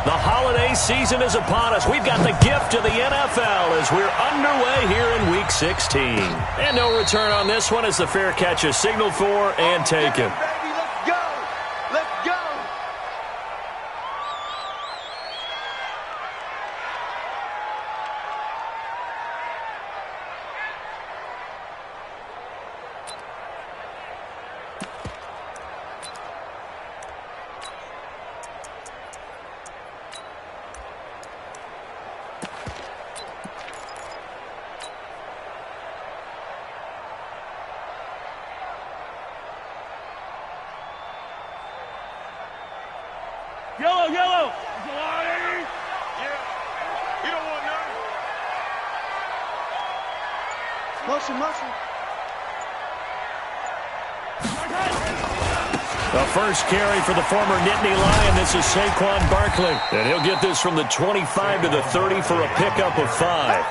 The holiday season is upon us. We've got the gift of the NFL as we're underway here in Week 16. And no return on this one as the fair catch is signaled for and taken. Yellow, yellow. You don't want none. Motion. The first carry for the former Nittany Lion. This is Saquon Barkley. And he'll get this from the 25 to the 30 for a pickup of 5.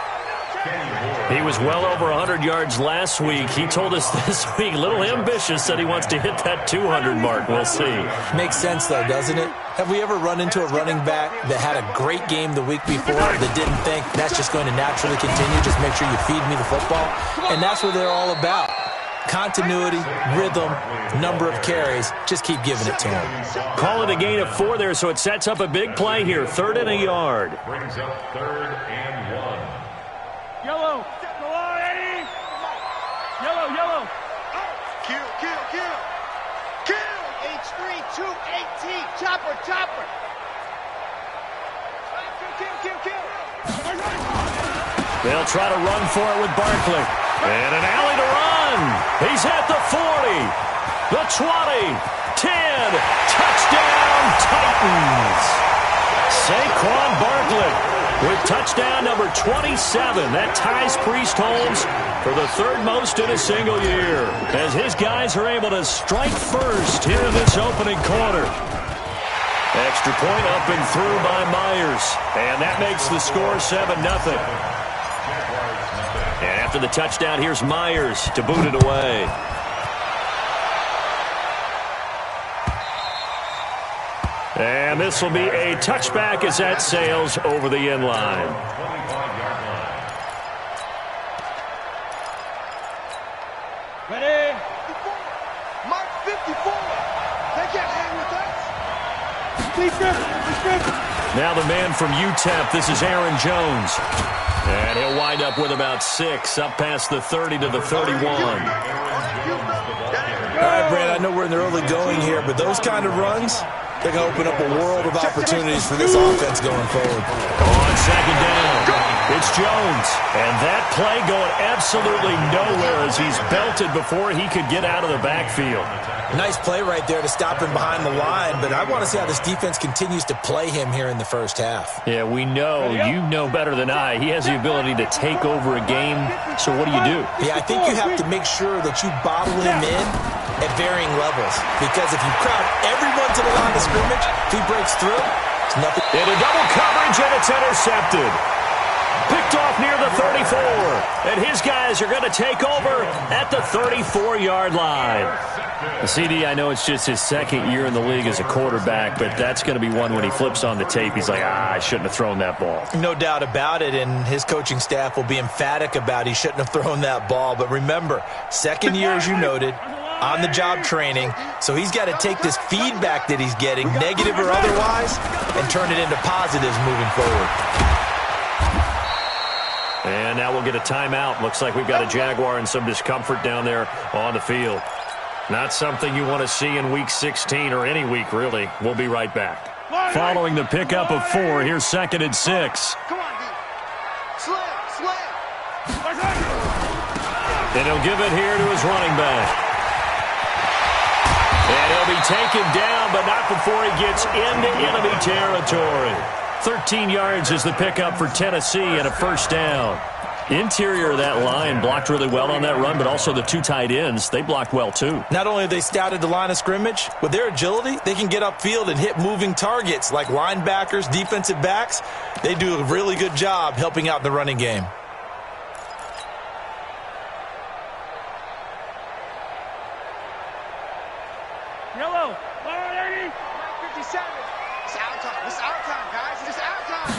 He was well over 100 yards last week. He told us this week, a little ambitious, said he wants to hit that 200 mark. We'll see. Makes sense, though, doesn't it? Have we ever run into a running back that had a great game the week before that didn't think that's just going to naturally continue? Just make sure you feed me the football. And that's what they're all about. Continuity, rhythm, number of carries. Just keep giving it to him. Call it a gain of 4 there, so it sets up a big play here. 3rd and a yard. Brings up 3rd and 1. Yellow. Go on, Eddie. Yellow. Kill. H3-2-8-T. Chopper. Kill. They'll try to run for it with Barkley. And an alley to run. He's at the 40, the 20, 10. Touchdown, Titans. Saquon Barkley with touchdown number 27. That ties Priest Holmes for the 3rd most in a single year, as his guys are able to strike first here in this opening quarter. Extra point up and through by Myers, and that makes the score 7-0. And after the touchdown, here's Myers to boot it away. And this will be a touchback as that sails over the end line. Ready? Mark 54. They can't hang with us. Please grip. Now the man from UTEP, this is Aaron Jones. And he'll wind up with about 6, up past the 30 to the 31. All right, Brad, I know we're in the early going here, but those kind of runs, they're going to open up a world of opportunities for this offense going forward. On 2nd down, it's Jones. And that play going absolutely nowhere as he's belted before he could get out of the backfield. Nice play right there to stop him behind the line, but I want to see how this defense continues to play him here in the first half. Yeah, we know. You know better than I. He has the ability to take over a game. So what do you do? Yeah, I think you have to make sure that you bottle him in at varying levels, because if you crowd everyone to the line of scrimmage, if he breaks through, it's nothing. In a double coverage, and it's intercepted. Picked off near the 34. And his guys are going to take over at the 34-yard line. The CD, I know it's just his 2nd year in the league as a quarterback, but that's going to be one when he flips on the tape, he's like, I shouldn't have thrown that ball. No doubt about it, and his coaching staff will be emphatic about he shouldn't have thrown that ball. But remember, 2nd year, as you noted, on-the-job training, so he's got to take this feedback that he's getting, negative or otherwise, and turn it into positives moving forward. And now we'll get a timeout. Looks like we've got a Jaguar and some discomfort down there on the field. Not something you want to see in Week 16 or any week, really. We'll be right back. Following the pickup of 4, here's 2nd and 6. Come on, D. Slam. And he'll give it here to his running back. And he'll be taken down, but not before he gets into enemy territory. 13 yards is the pickup for Tennessee and a 1st down. Interior of that line blocked really well on that run, but also the 2 tight ends, they blocked well too. Not only have they scouted the line of scrimmage, with their agility, they can get upfield and hit moving targets like linebackers, defensive backs. They do a really good job helping out in the running game. Yellow. 180. 57. It's our time. time, guys. It's our time.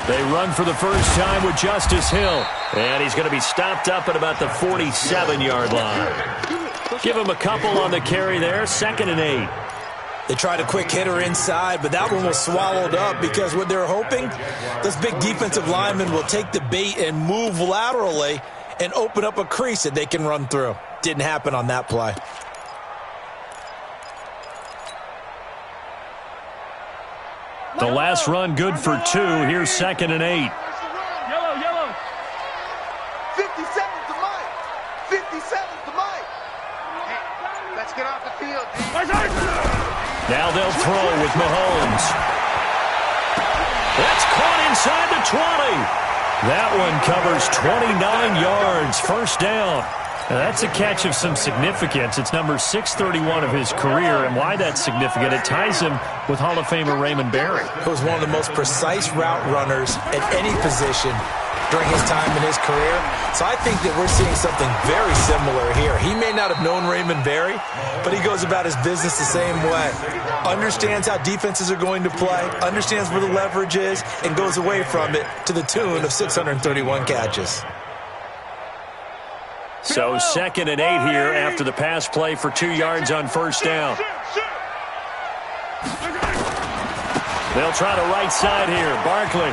They run for the first time with Justice Hill. And he's going to be stopped up at about the 47-yard line. Give him a couple on the carry there. 2nd and 8. They tried a quick hitter inside, but that one was swallowed up because what they're hoping, those big defensive linemen will take the bait and move laterally and open up a crease that they can run through. Didn't happen on that play. The last run good for 2. Here's 2nd and 8. Yellow, yellow. 57 to Mike. 57 to Mike. Hey, let's get off the field. Now they'll throw with Mahomes. That's caught inside the 20. That one covers 29 yards. First down. Now that's a catch of some significance. It's number 631 of his career, and why that's significant, it ties him with Hall of Famer Raymond Berry. He was one of the most precise route runners at any position during his time in his career. So I think that we're seeing something very similar here. He may not have known Raymond Berry, but he goes about his business the same way. Understands how defenses are going to play, understands where the leverage is, and goes away from it to the tune of 631 catches. So 2nd and 8 here after the pass play for 2 yards on first down. They'll try the right side here. Barkley.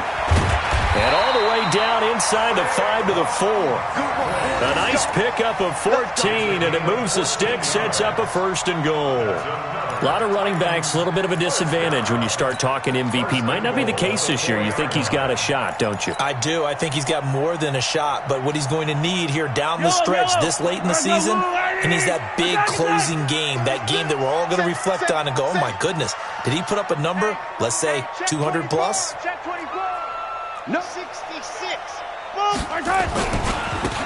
And all the way down inside the 5 to the 4. A nice pickup of 14, and it moves the stick, sets up a 1st and goal. A lot of running backs, a little bit of a disadvantage when you start talking MVP. Might not be the case this year. You think he's got a shot, don't you? I do. I think he's got more than a shot, but what he's going to need here down the stretch this late in the season, he needs that big closing game, that game that we're all going to reflect on and go, oh my goodness, did he put up a number, let's say 200 plus? No. 66.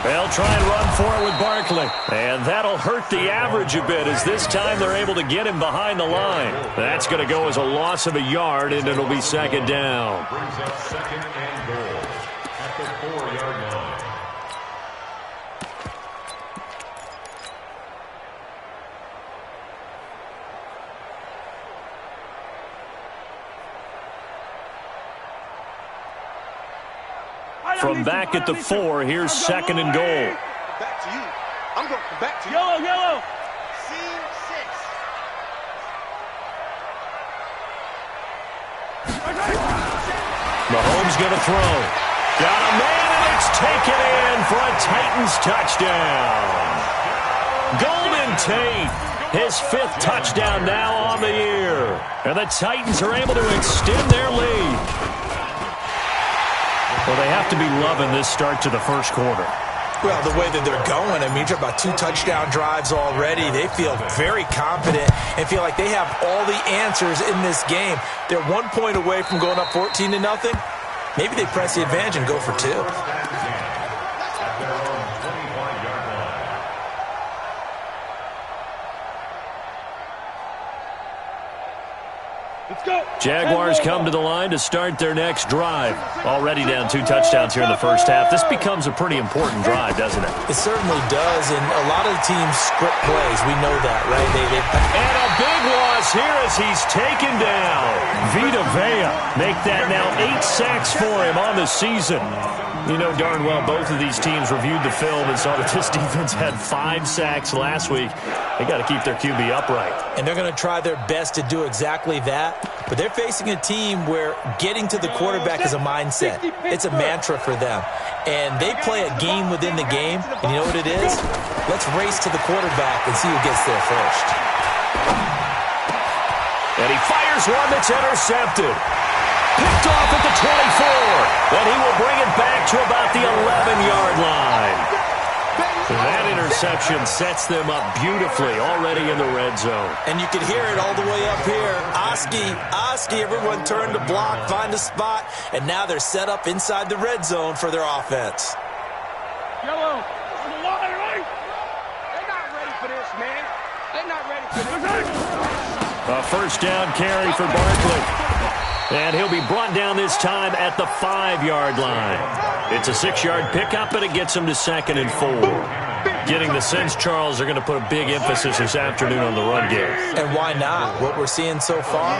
They'll try and run for it with Barkley. And that'll hurt the average a bit as this time they're able to get him behind the line. That's going to go as a loss of a yard, and it'll be 2nd down. Brings up 2nd and goal at the 4-yard line. From back at the 4, here's 2nd and goal. Back to you. I'm going to come back to you. Yellow, yellow. C6. Mahomes going to throw. Got a man, and it's taken in for a Titans touchdown. Golden Tate, his 5th touchdown now on the year. And the Titans are able to extend their lead. Well, they have to be loving this start to the first quarter. Well, the way that they're going, I mean, you're about 2 touchdown drives already. They feel very confident and feel like they have all the answers in this game. They're 1 point away from going up 14-0. Maybe they press the advantage and go for 2. Let's go. Jaguars come to the line to start their next drive. Already down 2 touchdowns here in the first half. This becomes a pretty important drive, doesn't it? It certainly does, and a lot of the teams script plays. We know that, right? And a big loss here as he's taken down. Vita Vea make that now 8 sacks for him on the season. You know darn well both of these teams reviewed the film and saw that this defense had 5 sacks last week. They got to keep their QB upright. And they're going to try their best to do exactly that. But they're facing a team where getting to the quarterback is a mindset. It's a mantra for them. And they play a game within the game. And you know what it is? Let's race to the quarterback and see who gets there first. And he fires one that's intercepted. Picked off at the 24. And he will bring it back to about the 11-yard line. That interception sets them up beautifully already in the red zone. And you can hear it all the way up here. Oski, everyone turned to block, find a spot, and now they're set up inside the red zone for their offense. Yellow. On the line, right? They're not ready for this, man. They're not ready for this. A first down carry for Barkley. And he'll be brought down this time at the 5-yard line. It's a 6-yard pickup, and it gets him to 2nd and 4. Getting the sense, Charles, they're going to put a big emphasis this afternoon on the run game. And why not? What we're seeing so far,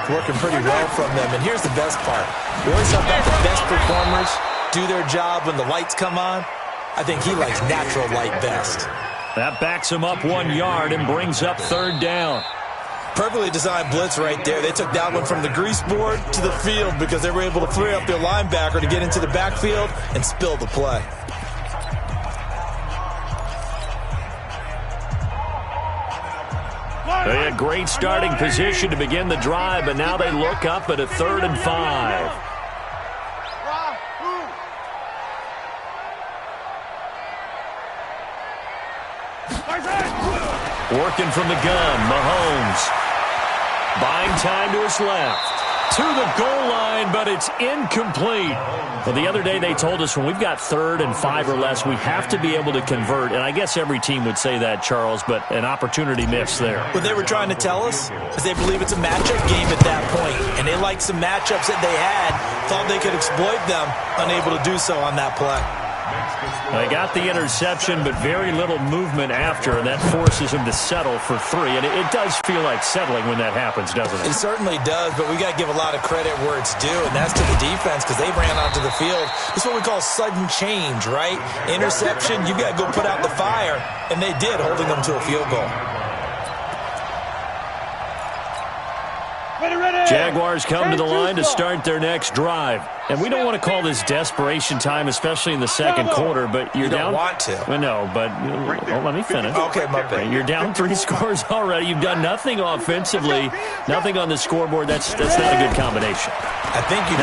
working pretty well from them. And here's the best part. We always talk about the best performers do their job when the lights come on. I think he likes natural light best. That backs him up 1 yard and brings up third down. Perfectly designed blitz right there. They took that one from the grease board to the field because they were able to free up their linebacker to get into the backfield and spill the play. They had great starting position to begin the drive, but now they look up at a 3rd and 5. Working from the gun, Mahomes. Buying time to his left. To the goal line, but it's incomplete. Well, the other day they told us when we've got 3rd and 5 or less, we have to be able to convert. And I guess every team would say that, Charles, but an opportunity missed there. What they were trying to tell us is they believe it's a matchup game at that point. And they liked some matchups that they had, thought they could exploit them, unable to do so on that play. They got the interception, but very little movement after, and that forces them to settle for 3. And it does feel like settling when that happens, doesn't it? It certainly does, but we got to give a lot of credit where it's due, and that's to the defense because they ran onto the field. It's what we call sudden change, right? Interception, you got to go put out the fire, and they did, holding them to a field goal. Jaguars come to the line to start their next drive. And we don't want to call this desperation time, especially in the second quarter, but you're down. You don't want to. Well, no, but let me finish. Okay, my bad. You're down 3 scores already. You've done nothing offensively, nothing on the scoreboard. That's not a good combination. I think you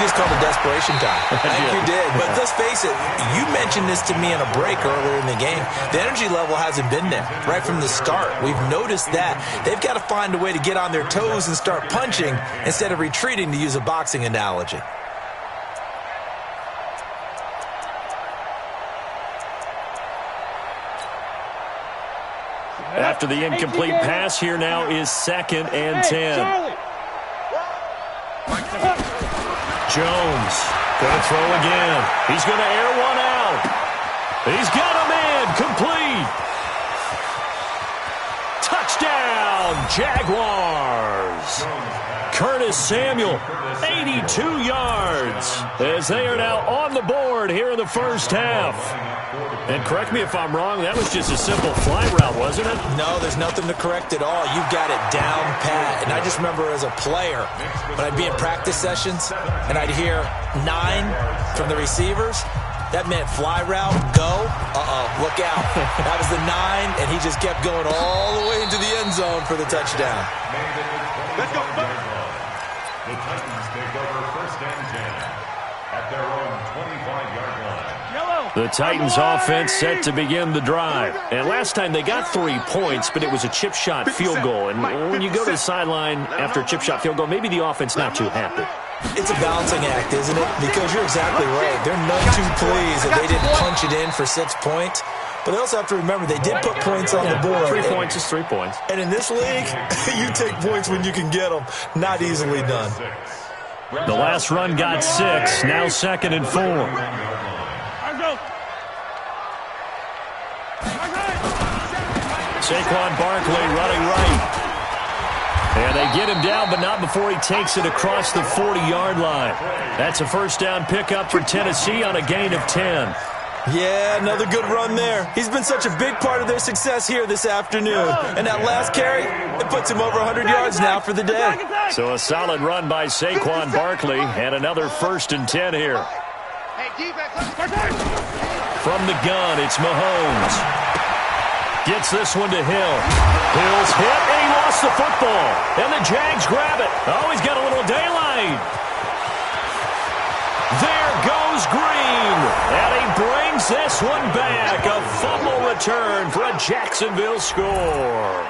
just called it desperation time. I think you did. But let's face it, you mentioned this to me in a break earlier in the game. The energy level hasn't been there right from the start. We've noticed that. They've got to find a way to get on their toes and start punching instead of retreating, to use a boxing analogy. After the incomplete pass, here now is 2nd and 10. Jones going to throw again. He's going to air one out. He's got a man complete. Touchdown, Jaguars. Curtis Samuel, 82 yards, as they are now on the board here in the first half. And correct me if I'm wrong, that was just a simple fly route, wasn't it? No, there's nothing to correct at all. You've got it down pat. And I just remember as a player, when I'd be in practice sessions and I'd hear 9 from the receivers, that meant fly route, go, look out. That was the 9, and he just kept going all the way into the end zone for the touchdown. Let's go. The Titans take over 1st and 10 at their own 25-yard line. The Titans offense set to begin the drive. And last time they got 3 points, but it was a chip shot field goal. And when you go to the sideline after a chip shot field goal, maybe the offense not too happy. It's a balancing act, isn't it? Because you're exactly right. They're none too pleased that they didn't punch it in for 6 points. But they also have to remember they did put points on the board. 3 points is 3 points. And in this league, you take points when you can get them. Not easily done. The last run got 6. Now 2nd and 4. Saquon Barkley running right. And they get him down, but not before he takes it across the 40-yard line. That's a first down pickup for Tennessee on a gain of 10. Yeah, another good run there. He's been such a big part of their success here this afternoon. And that last carry, it puts him over 100 yards now for the day. So a solid run by Saquon Barkley and another 1st and 10 here. From the gun, it's Mahomes. Gets this one to Hill. Hill's hit, and he lost the football. And the Jags grab it. Oh, he's got a little daylight. There goes Green. And he brings this one back. A fumble return for a Jacksonville score.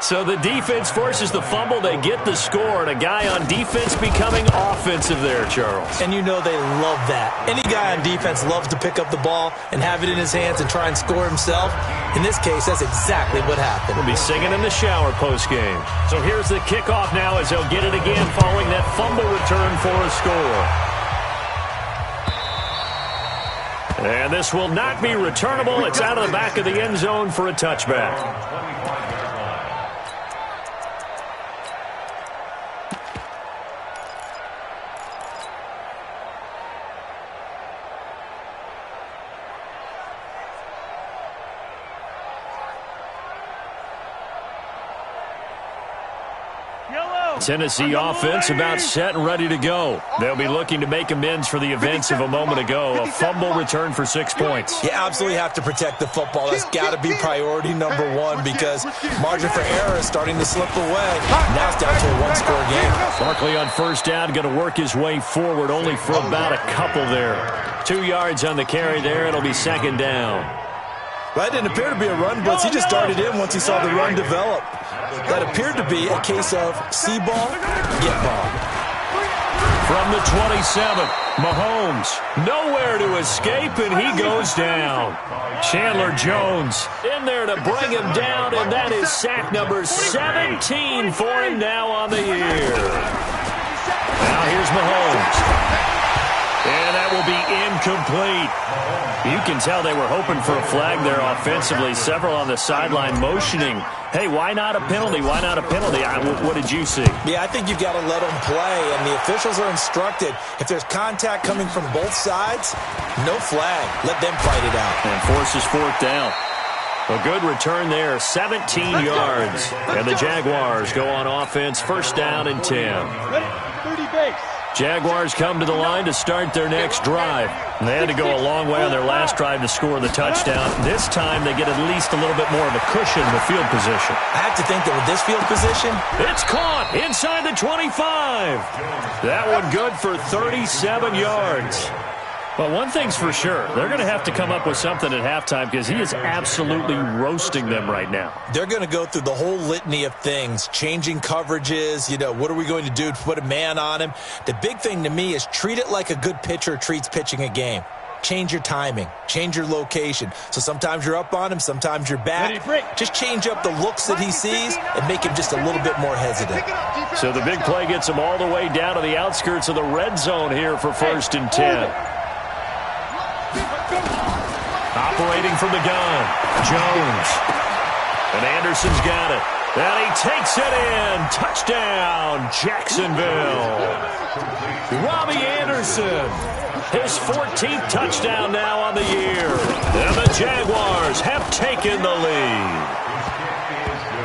So the defense forces the fumble. They get the score. And a guy on defense becoming offensive there, Charles. And you know they love that. Any guy on defense loves to pick up the ball and have it in his hands and try and score himself. In this case, that's exactly what happened. We'll be singing in the shower post-game. So here's the kickoff now as they'll get it again following that fumble return for a score. And this will not be returnable. It's out of the back of the end zone for a touchback. 25-yard line. Tennessee offense about set and ready to go. They'll be looking to make amends for the events of a moment ago. A fumble return for 6 points. You absolutely have to protect the football. That's got to be priority number one because margin for error is starting to slip away. Now it's down to a one-score game. Barkley on first down, going to work his way forward only for about a couple there. 2 yards on the carry there. It'll be second down. That didn't appear to be a run blitz. He just darted in once he saw the run develop. That appeared to be a case of see ball, get ball. From the 27, Mahomes, nowhere to escape, and he goes down. Chandler Jones in there to bring him down, and that is sack number 17 for him now on the year. Now here's Mahomes. And that will be incomplete. You can tell they were hoping for a flag there offensively. Several on the sideline motioning. Hey, why not a penalty? Why not a penalty? What did you see? Yeah, I think you've got to let them play, and the officials are instructed. If there's contact coming from both sides, no flag. Let them fight it out. And forces fourth down. A good return there, 17 yards. And the Jaguars go on offense, first down and 10. Ready? 30 base. Jaguars come to the line to start their next drive. And they had to go a long way on their last drive to score the touchdown. This time they get at least a little bit more of a cushion with field position. I have to think that with this field position, it's caught inside the 25. That one good for 37 yards. But one thing's for sure, they're going to have to come up with something at halftime because he is absolutely roasting them right now. They're going to go through the whole litany of things, changing coverages, what are we going to do to put a man on him? The big thing to me is treat it like a good pitcher treats pitching a game. Change your timing, change your location. So sometimes you're up on him, sometimes you're back. Just change up the looks that he sees and make him just a little bit more hesitant. So the big play gets him all the way down to the outskirts of the red zone here for first and 10. Operating from the gun, Jones. And Anderson's got it. And he takes it in. Touchdown, Jacksonville. Robbie Anderson. His 14th touchdown now on the year. And the Jaguars have taken the lead.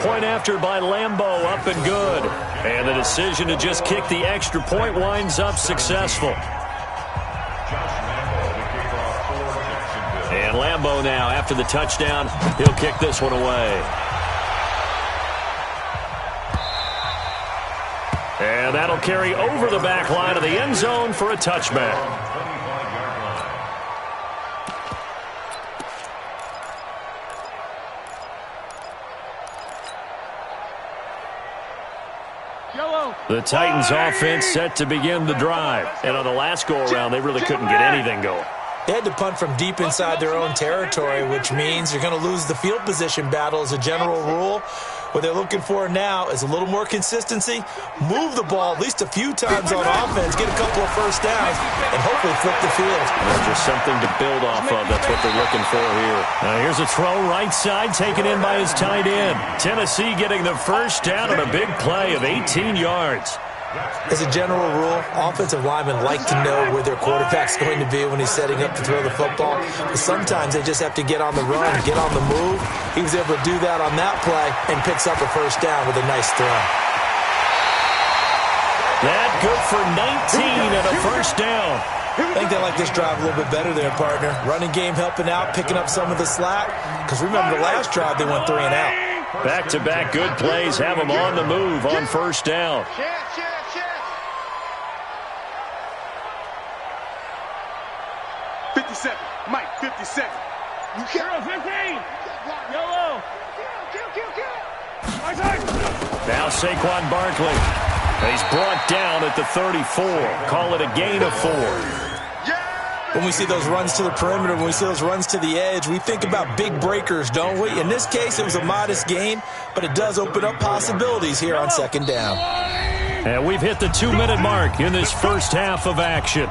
Point after by Lambeau, up and good. And the decision to just kick the extra point winds up successful. And Lambeau now, after the touchdown, he'll kick this one away. And that'll carry over the back line of the end zone for a touchback. 25-yard line. The Titans offense set to begin the drive. And on the last go-around, they really couldn't get anything going. They had to punt from deep inside their own territory, which means you're going to lose the field position battle as a general rule. What they're looking for now is a little more consistency, move the ball at least a few times on offense, get a couple of first downs, and hopefully flip the field. Well, just something to build off of. That's what they're looking for here. Now here's a throw right side, taken in by his tight end. Tennessee getting the first down on a big play of 18 yards. As a general rule, offensive linemen like to know where their quarterback's going to be when he's setting up to throw the football. But sometimes they just have to get on the run, get on the move. He was able to do that on that play and picks up a first down with a nice throw. That good for 19 and a first down. I think they like this drive a little bit better there, partner. Running game helping out, picking up some of the slack. Because remember, the last drive they went 3 and out. Back-to-back good plays have them on the move on first down. 57. Mike, 57. You can't. 15. Yellow. Now Saquon Barkley. He's brought down at the 34. Call it a gain of 4. When we see those runs to the perimeter, when we see those runs to the edge, we think about big breakers, don't we? In this case, it was a modest gain, but it does open up possibilities here on second down. And we've hit the 2-minute mark in this first half of action.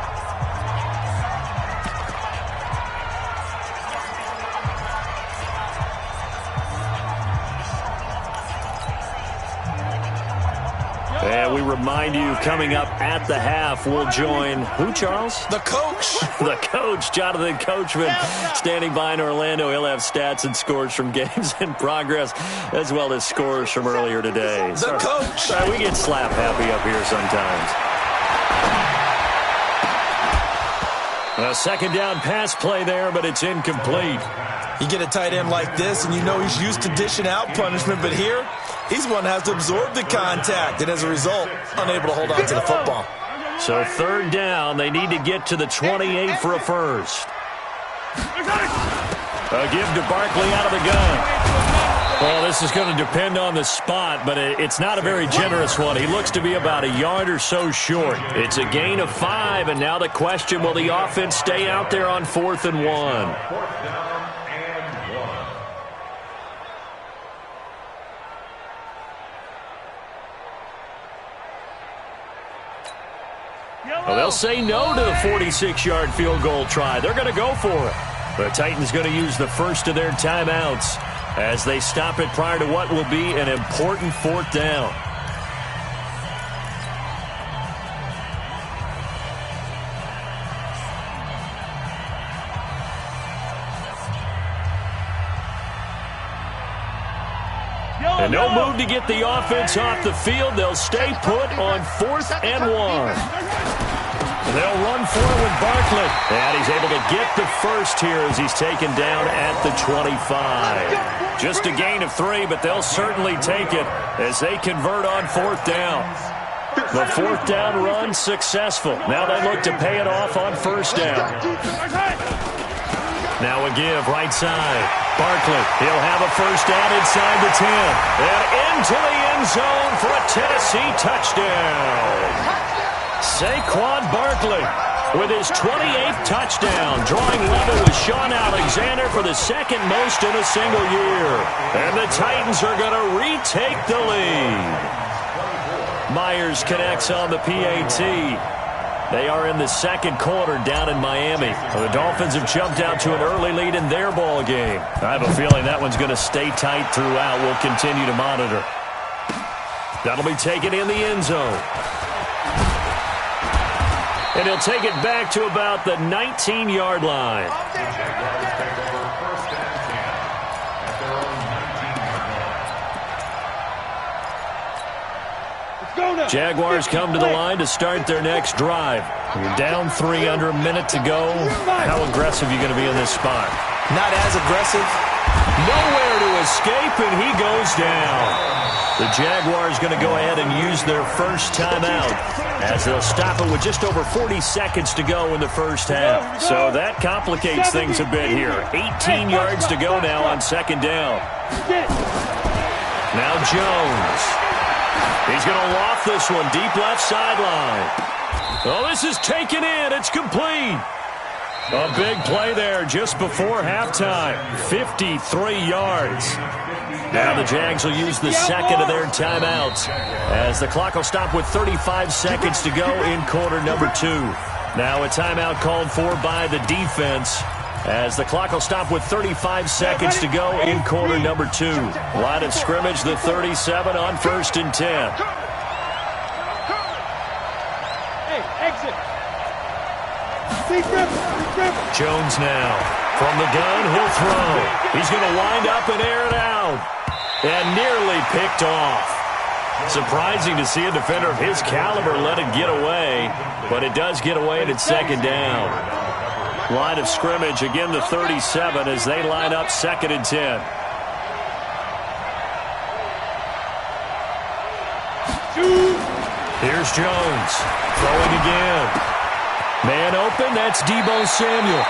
And we remind you, coming up at the half, we'll join who, Charles? The coach. The coach, Jonathan Coachman, standing by in Orlando. He'll have stats and scores from games in progress, as well as scores from earlier today. The coach. Sorry, we get slap happy up here sometimes. A second down pass play there, but it's incomplete. You get a tight end like this, and you know he's used to dishing out punishment, but here, he's one that has to absorb the contact, and as a result, unable to hold on to the football. So third down, they need to get to the 28 for a first. A give to Barkley out of the gun. Well, this is going to depend on the spot, but it's not a very generous one. He looks to be about a yard or so short. It's a gain of 5, and now the question, will the offense stay out there on 4th and 1? Well, they'll say no to the 46-yard field goal try. They're going to go for it. The Titans going to use the first of their timeouts as they stop it prior to what will be an important 4th down. And no move to get the offense off the field. They'll stay put on 4th and 1. They'll run for it with Barkley. And he's able to get the first here as he's taken down at the 25. Just a gain of 3, but they'll certainly take it as they convert on 4th down. The 4th down run successful. Now they look to pay it off on 1st down. Now a give right side. Barkley, he'll have a first down inside the 10. And into the end zone for a Tennessee touchdown. Saquon Barkley with his 28th touchdown, drawing level with Sean Alexander for the second most in a single year. And the Titans are going to retake the lead. Myers connects on the PAT. They are in the second quarter down in Miami. The Dolphins have jumped out to an early lead in their ball game. I have a feeling that one's going to stay tight throughout. We'll continue to monitor. That'll be taken in the end zone. And he'll take it back to about the 19-yard line. Jaguars come to the line to start their next drive. You're down 3 under a minute to go. How aggressive are you going to be in this spot? Not as aggressive. Nowhere to escape, and he goes down. The Jaguars going to go ahead and use their first timeout as they'll stop it with just over 40 seconds to go in the first half. So that complicates things a bit here. 18 yards to go now on second down. Now Jones. He's going to loft this one deep left sideline. Oh, this is taken in. It's complete. A big play there just before halftime. 53 yards. Now the Jags will use the second of their timeouts as the clock will stop with 35 seconds to go in quarter number 2. Now a timeout called for by the defense as the clock will stop with 35 seconds to go in quarter number 2. Line of scrimmage, the 37 on 1st and 10. Hey, exit. Jones now. From the gun, he'll throw. He's going to wind up and air it out. And nearly picked off. Surprising to see a defender of his caliber let it get away. But it does get away and it's second down. Line of scrimmage, again the 37 as they line up 2nd and 10. Here's Jones. Throwing again. Man open, that's Deebo Samuel.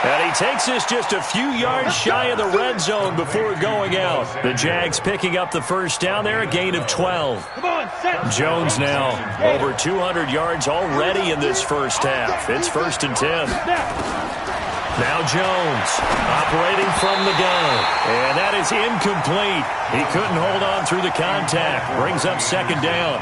And he takes this just a few yards shy of the red zone before going out. The Jags picking up the first down there, a gain of 12. Jones now over 200 yards already in this first half. It's 1st and 10. Now Jones operating from the gun. And that is incomplete. He couldn't hold on through the contact. Brings up second down.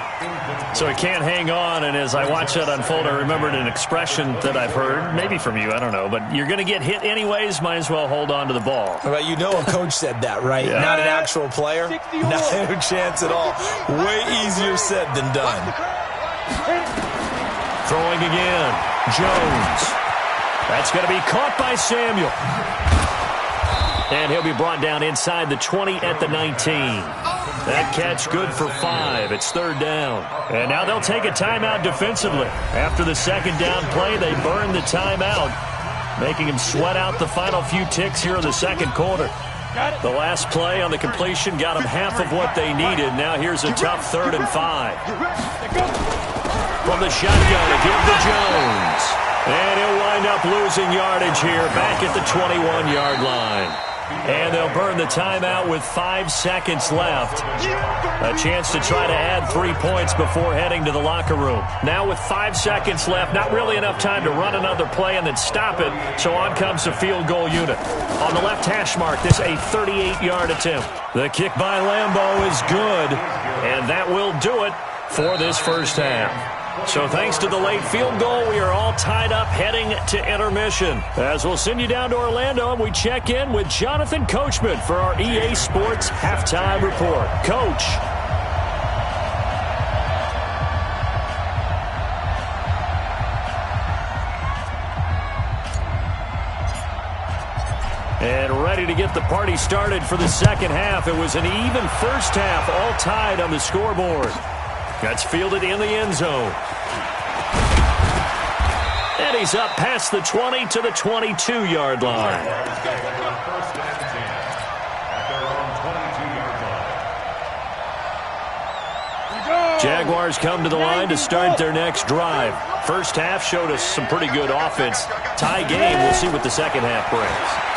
So he can't hang on. And as I watch that unfold, I remembered an expression that I've heard, maybe from you, I don't know. But you're going to get hit anyways, might as well hold on to the ball. Well, you know a coach said that, right? Yeah. Not an actual player. No chance at all. Way easier said than done. Throwing again. Jones. That's going to be caught by Samuel. And he'll be brought down inside the 20 at the 19. That catch good for 5. It's third down. And now they'll take a timeout defensively. After the second down play, they burn the timeout, making him sweat out the final few ticks here in the second quarter. The last play on the completion got them half of what they needed. Now here's a tough 3rd and 5. From the shotgun to give to Jones. And he'll wind up losing yardage here back at the 21-yard line. And they'll burn the timeout with 5 seconds left. A chance to try to add 3 points before heading to the locker room. Now with 5 seconds left, not really enough time to run another play and then stop it. So on comes the field goal unit. On the left hash mark, this a 38-yard attempt. The kick by Lambeau is good. And that will do it for this first half. So thanks to the late field goal, we are all tied up heading to intermission. As we'll send you down to Orlando, and we check in with Jonathan Coachman for our EA Sports Halftime Report. Coach. And ready to get the party started for the second half. It was an even first half, all tied on the scoreboard. That's fielded in the end zone. And he's up past the 20 to the 22-yard line. Jaguars come to the line to start their next drive. First half showed us some pretty good offense. Tie game, we'll see what the second half brings.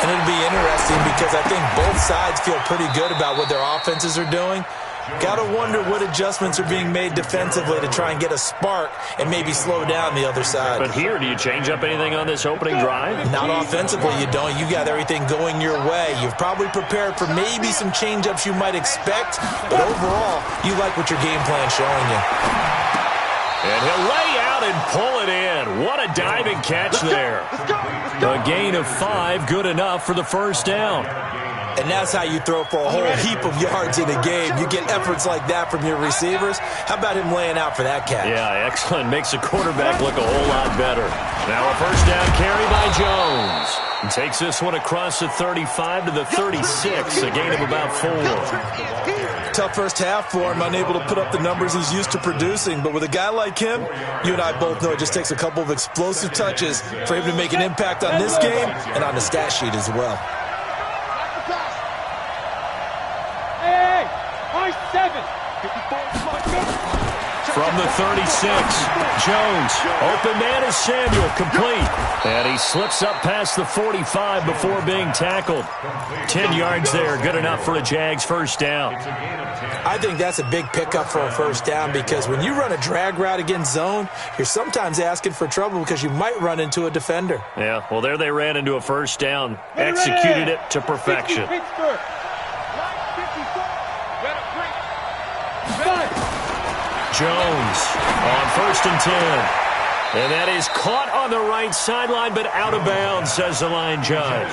And it'll be interesting because I think both sides feel pretty good about what their offenses are doing. Got to wonder what adjustments are being made defensively to try and get a spark and maybe slow down the other side. But here, do you change up anything on this opening drive? Not offensively, you don't. You got everything going your way. You've probably prepared for maybe some change-ups you might expect, but overall, you like what your game plan's showing you. And he'll lay out and pull it in. What a diving catch there. A gain of 5, good enough for the first down. And that's how you throw for a whole heap of yards in a game. You get efforts like that from your receivers. How about him laying out for that catch? Yeah, excellent. Makes the quarterback look a whole lot better. Now a first down carry by Jones. And takes this one across the 35 to the 36, a gain of about 4. Tough first half for him, unable to put up the numbers he's used to producing. But with a guy like him, you and I both know it just takes a couple of explosive touches for him to make an impact on this game and on the stat sheet as well. From the 36, Jones, open man is Samuel, complete. And he slips up past the 45 before being tackled. 10 yards there, good enough for a Jags first down. I think that's a big pickup for a first down because when you run a drag route against zone, you're sometimes asking for trouble because you might run into a defender. Yeah, well, there they ran into a first down, executed it to perfection. Jones on 1st and 10. And that is caught on the right sideline, but out of bounds, says the line judge.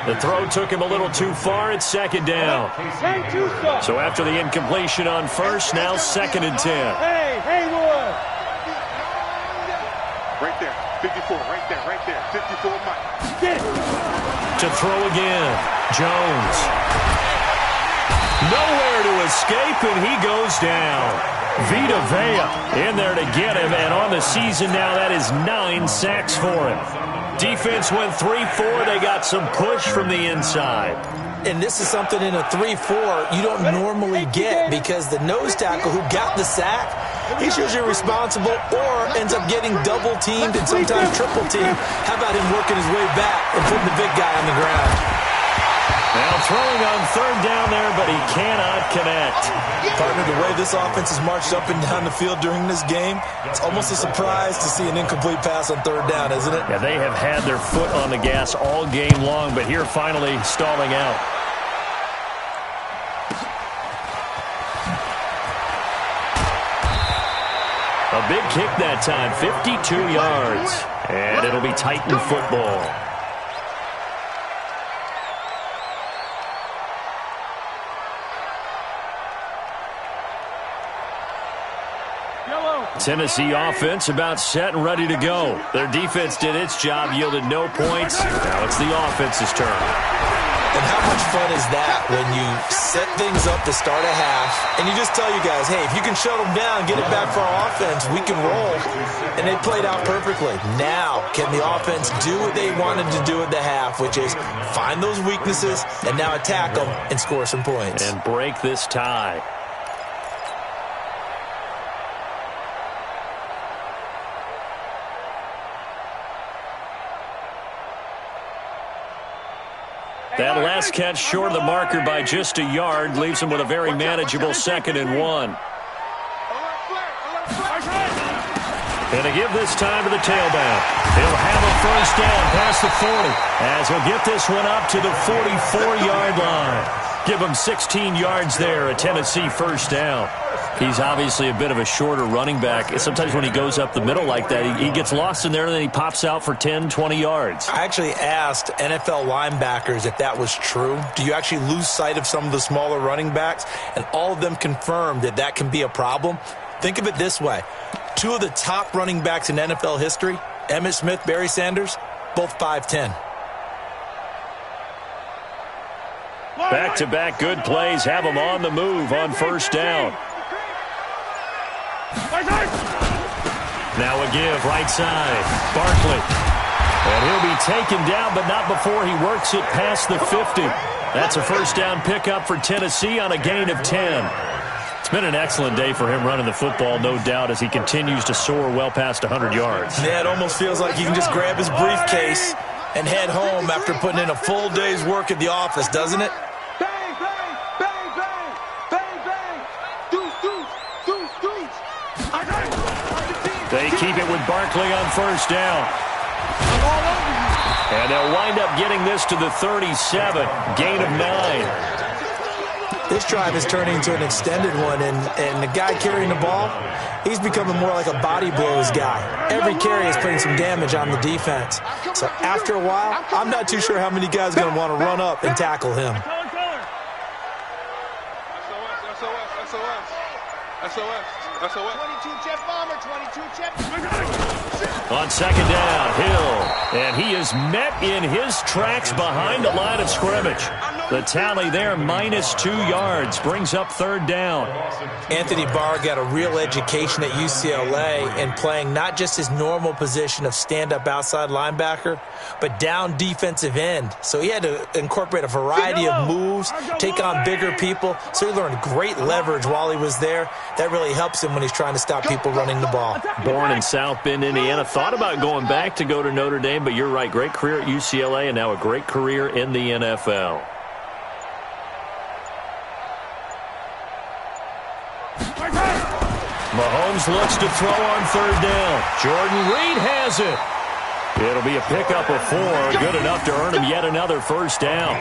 The throw took him a little too far. It's second down. So after the incompletion on first, now 2nd and 10. Hey, Haywood. Right there, 54, right there, 54, Mike. Get it. To throw again, Jones. Nowhere to escape, and he goes down. Vita Vea in there to get him, and on the season now, that is 9 sacks for him. Defense went 3-4. They got some push from the inside. And this is something in a 3-4 you don't normally get because the nose tackle who got the sack, he's usually responsible or ends up getting double-teamed and sometimes triple-teamed. How about him working his way back and putting the big guy on the ground? Now throwing on third down there, but he cannot connect. Partner, the way this offense has marched up and down the field during this game, it's almost a surprise to see an incomplete pass on third down, isn't it? Yeah, they have had their foot on the gas all game long, but here finally stalling out. A big kick that time, 52 yards. And it'll be Titan football. Tennessee offense about set and ready to go. Their defense did its job, yielded no points. Now it's the offense's turn. And how much fun is that when you set things up to start a half and you just tell you guys, hey, if you can shut them down, get it back for our offense, we can roll. And they played out perfectly. Now, can the offense do what they wanted to do at the half, which is find those weaknesses and now attack them and score some points. And break this tie. That last catch short of the marker by just a yard leaves him with a very manageable 2nd and 1. And to give this time to the tailback. He'll have a first down past the 40 as he'll get this one up to the 44-yard line. Give him 16 yards there, a Tennessee first down. He's obviously a bit of a shorter running back. Sometimes when he goes up the middle like that, he gets lost in there and then he pops out for 10, 20 yards. I actually asked NFL linebackers if that was true. Do you actually lose sight of some of the smaller running backs? And all of them confirmed that that can be a problem. Think of it this way. 2 of the top running backs in NFL history, Emmitt Smith, Barry Sanders, both 5'10". Back-to-back good plays have him on the move on first down. Now a give, right side. Barkley. And he'll be taken down, but not before he works it past the 50. That's a first down pickup for Tennessee on a gain of 10. It's been an excellent day for him running the football, no doubt, as he continues to soar well past 100 yards. Yeah, it almost feels like he can just grab his briefcase and head home after putting in a full day's work at the office, doesn't it? Bang, bang, bang, bang, bang, bang. Deuce, deuce, deuce, deuce. They keep it with Barkley on first down. And they'll wind up getting this to the 37, gain of 9. This drive is turning into an extended one, and the guy carrying the ball, he's becoming more like a body blows guy. Every carry is putting some damage on the defense. So after a while, I'm not too sure how many guys are going to want to run up and tackle him. SOS. 22 jet bomber, 22 jet. On second down, Hill. And he is met in his tracks behind the line of scrimmage. The tally there, -2 yards, brings up third down. Anthony Barr got a real education at UCLA in playing not just his normal position of stand-up outside linebacker, but down defensive end. So he had to incorporate a variety of moves, take on bigger people. So he learned great leverage while he was there. That really helps him when he's trying to stop people running the ball. Born in South Bend, Indiana. Thought about going back to go to Notre Dame, but you're right. Great career at UCLA and now a great career in the NFL. Mahomes looks to throw on third down. Jordan Reed has it. It'll be a pickup of 4, good enough to earn him yet another first down.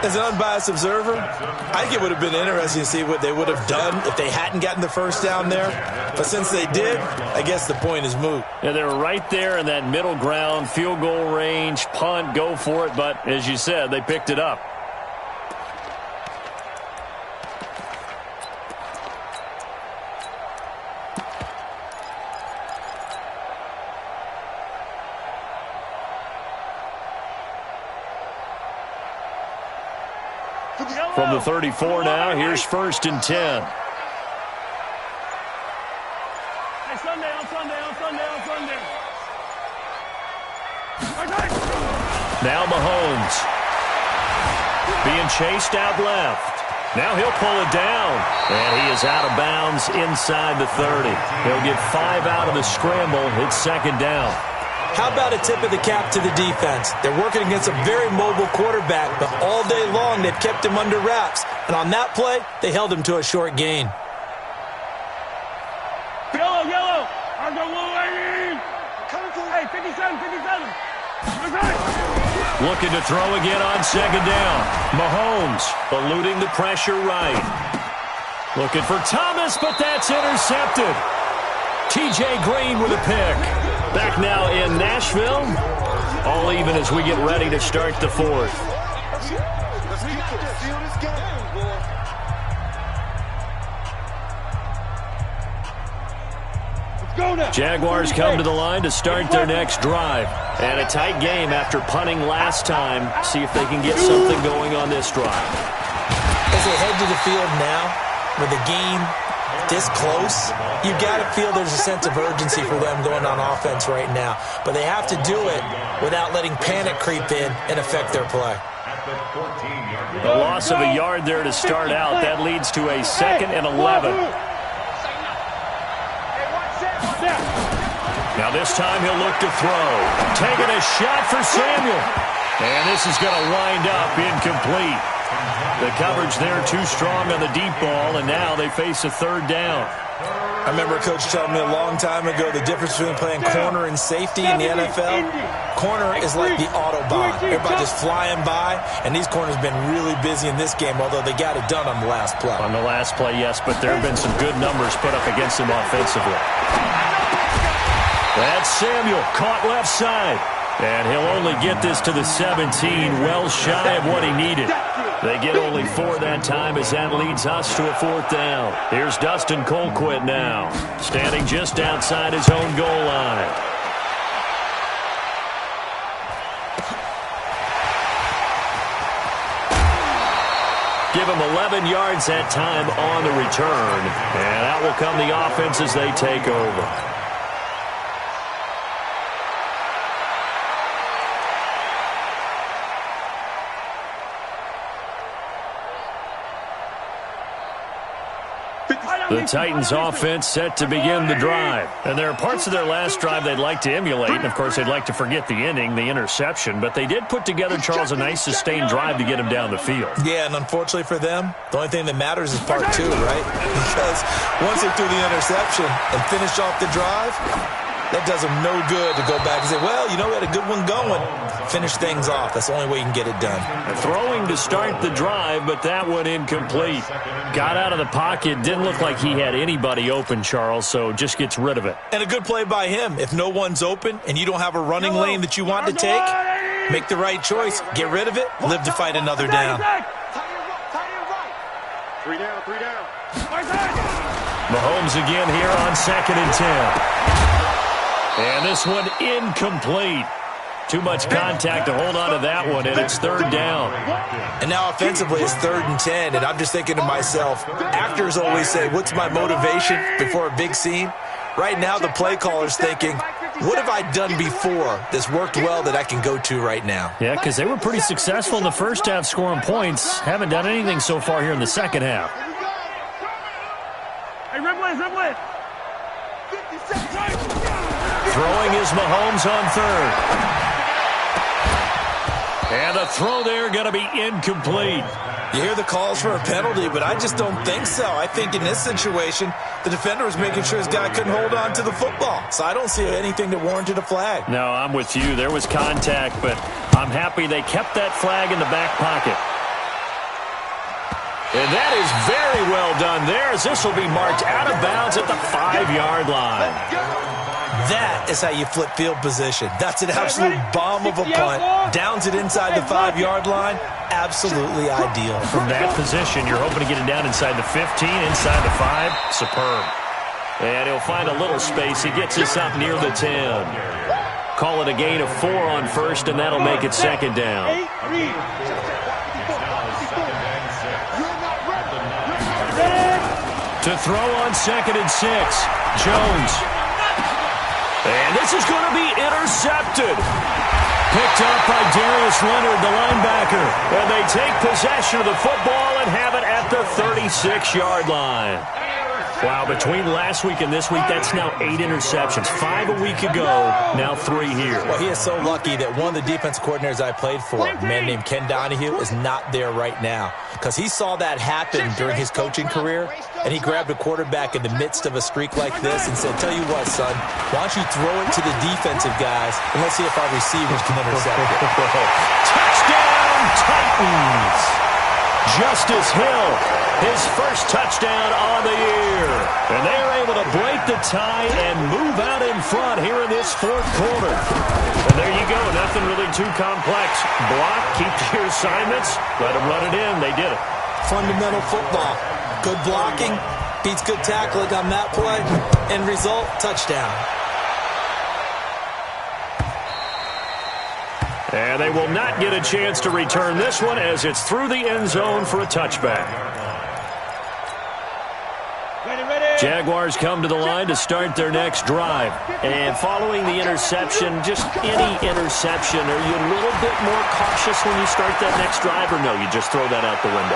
As an unbiased observer, I think it would have been interesting to see what they would have done if they hadn't gotten the first down there. But since they did, I guess the point is moot. Yeah, they were right there in that middle ground, field goal range, punt, go for it. But as you said, they picked it up. From the 34 now, here's 1st and 10. Now Mahomes. Being chased out left. Now he'll pull it down. And he is out of bounds inside the 30. He'll get 5 out of the scramble. It's second down. How about a tip of the cap to the defense? They're working against a very mobile quarterback, but all day long they've kept him under wraps. And on that play, they held him to a short gain. Yellow, yellow. I'm the Wolverine. Hey, 57, 57. Looking to throw again on second down. Mahomes eluding the pressure right. Looking for Thomas, but that's intercepted. T.J. Green with a pick. Back now in Nashville. All even as we get ready to start the fourth. Jaguars come to the line to start their next drive. And a tight game after punting last time. See if they can get something going on this drive. As they head to the field now, with the game this close, you got to feel there's a sense of urgency for them going on offense right now. But they have to do it without letting panic creep in and affect their play. A loss of a yard there to start out. That leads to a 2nd and 11. Now this time he'll look to throw. Taking a shot for Samuel. And this is going to wind up incomplete. The coverage there too strong on the deep ball, and now they face a 3rd down. I remember a coach telling me a long time ago the difference between playing corner and safety in the NFL. Corner is like the Autobahn. Everybody just flying by, and these corners have been really busy in this game, although they got it done on the last play. On the last play, yes, but there have been some good numbers put up against him offensively. That's Samuel, caught left side. And he'll only get this to the 17, well shy of what he needed. They get only 4 that time as that leads us to a 4th down. Here's Dustin Colquitt now, standing just outside his own goal line. Give him 11 yards that time on the return. And out will come the offense as they take over. The Titans offense set to begin the drive. And there are parts of their last drive they'd like to emulate. And, of course, they'd like to forget the inning, the interception. But they did put together, Charles, a nice sustained drive to get him down the field. Yeah, and unfortunately for them, the only thing that matters is part 2, right? Because once they threw the interception and finished off the drive, that does them no good to go back and say, well, you know, we had a good one going. Finish things off. That's the only way you can get it done. Throwing to start the drive, but that one incomplete. Got out of the pocket. Didn't look like he had anybody open, Charles, so just gets rid of it. And a good play by him. If no one's open and you don't have a running lane that you want to take, make the right choice. Get rid of it. Live to fight another down. 3 down, 3 down. Mahomes again here on 2nd and 10. And this one incomplete. Too much contact to hold on to that one, and it's 3rd down. And now offensively it's 3rd and 10, and I'm just thinking to myself, actors always say, what's my motivation before a big scene? Right now the play caller's thinking, what have I done before that's worked well that I can go to right now? Yeah, because they were pretty successful in the first half scoring points. Haven't done anything so far here in the second half. Hey, Ripley. Throwing is Mahomes on 3rd. And the throw there going to be incomplete. You hear the calls for a penalty, but I just don't think so. I think in this situation, the defender was making sure his guy couldn't hold on to the football. So I don't see anything that warranted a flag. No, I'm with you. There was contact, but I'm happy they kept that flag in the back pocket. And that is very well done there, as this will be marked out of bounds at the 5-yard line. That is how you flip field position. That's an absolute bomb of a punt. Downs it inside the 5-yard line. Absolutely ideal. From that position, you're hoping to get it down inside the 15, inside the 5. Superb. And he'll find a little space. He gets us up near the 10. Call it a gain of 4 on 1st, and that'll make it 2nd down. To throw on 2nd and 6. Jones. And this is going to be intercepted. Picked up by Darius Leonard, the linebacker. And they take possession of the football and have it at the 36-yard line. Wow, between last week and this week, that's now 8 interceptions. 5 a week ago, now 3 here. Well, he is so lucky that one of the defense coordinators I played for, a man named Ken Donahue, is not there right now. Because he saw that happen during his coaching career, and he grabbed a quarterback in the midst of a streak like this and said, tell you what, son, why don't you throw it to the defensive guys, and let's see if our receivers can intercept it. Touchdown, Titans! Justice Hill, his first touchdown on the year. And they're able to break the tie and move out in front here in this fourth quarter. And there you go, nothing really too complex. Block, keep to your assignments, let them run it in. They did it. Fundamental football. Good blocking beats good tackling on that play. End result, touchdown. And they will not get a chance to return this one as it's through the end zone for a touchback. Jaguars come to the line to start their next drive. And following the interception, just any interception, are you a little bit more cautious when you start that next drive, or no, you just throw that out the window?